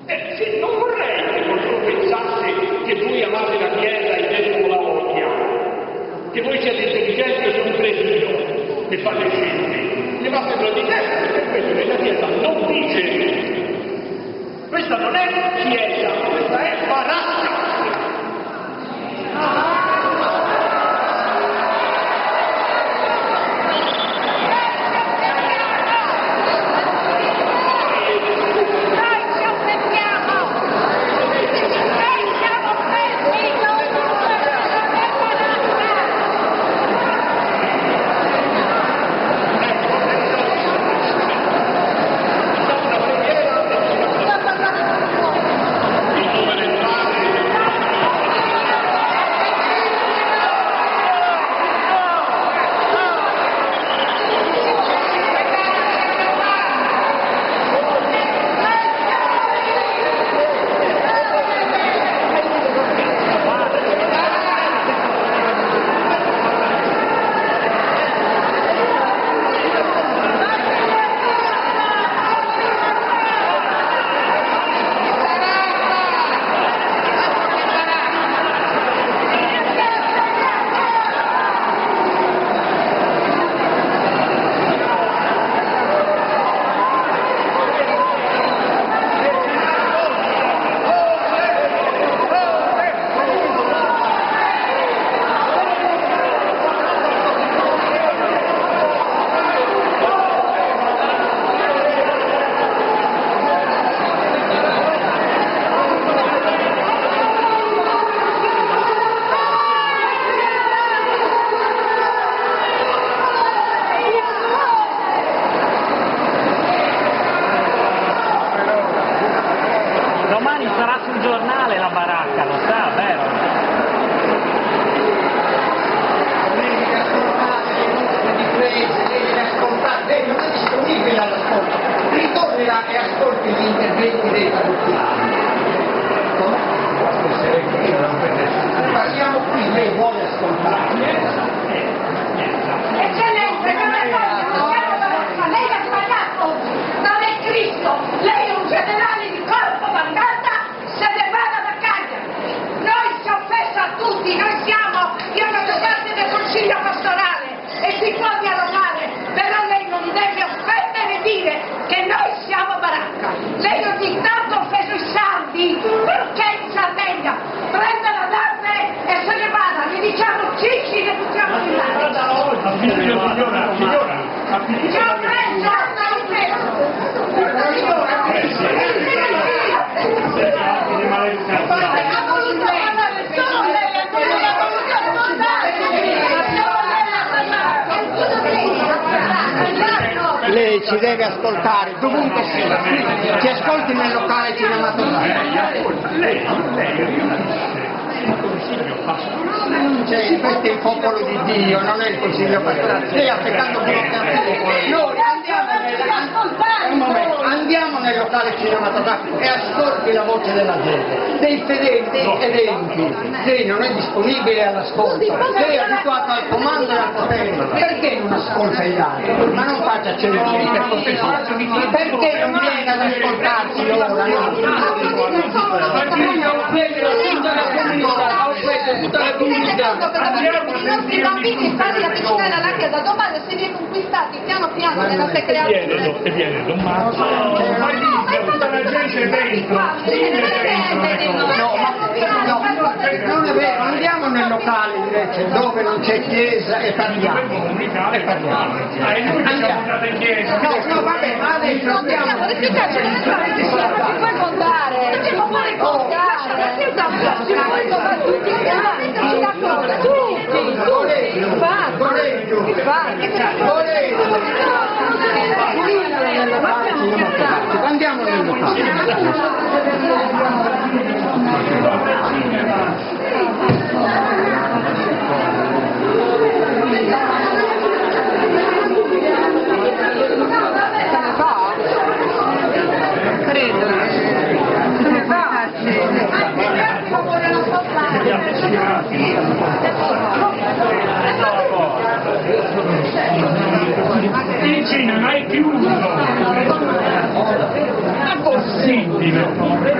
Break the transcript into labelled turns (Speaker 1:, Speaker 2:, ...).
Speaker 1: Sì, non vorrei che qualcuno pensasse che voi amate la Chiesa e il vescovo la odia, che voi siete intelligenti o siete un cretino e fate scelte. Levatevelo di testa, perché questo nella Chiesa non dice. Questa non è Chiesa, questa è baracca.
Speaker 2: E ascolti gli interventi dei parrocchiani. Parliamo qui, lei vuole ascoltare.
Speaker 3: Eccellenza, non è ma lei ha sbagliato, non è Cristo, lei è un generale di corpo mandata, se ne vada da Cagliari. Noi si offesa a tutti, noi siamo, io faccio parte del consiglio pastorale e si può dialogare, però lei non deve offendere e dire che noi siamo baracca. Lei ogni tanto ha offeso i sardi, perché in Sardegna prende la nave e se ne vada, gli diciamo cicci e buttiamo di là.
Speaker 1: Signora,
Speaker 3: Ci ho preso, l'ho preso.
Speaker 2: Lei ci deve ascoltare, dovunque sia, ci ascolti nel locale cinematografico.
Speaker 1: Lei il consiglio pastorale.
Speaker 2: Questo è il popolo di Dio, non è il consiglio pastorale. Stai aspettando burocrazia. Noi andiamo nel locale cinematografico e ascolti la voce della gente, dei fedeli, dei credenti. Lei non è disponibile all'ascolto, lei è abituato al comando e al potere. Perché non ascolta gli altri? Ma non faccia ceneri per cortesia. Perché non viene ad ascoltarci ora?
Speaker 3: I nostri bambini stanno avvicinare alla Chiesa, domani se li conquistati piano piano nella creazione.
Speaker 1: E viene domani. Tutta la gente dentro.
Speaker 2: Non è vero, andiamo nel locale invece dove non c'è chiesa e parliamo. No, vabbè, ma adesso andiamo.
Speaker 3: Non ci puoi contare, non ci puoi contare. Ci puoi contare tutti i casi. Tutti,
Speaker 2: andiamo nel
Speaker 1: Il cinema è chiuso. È possibile.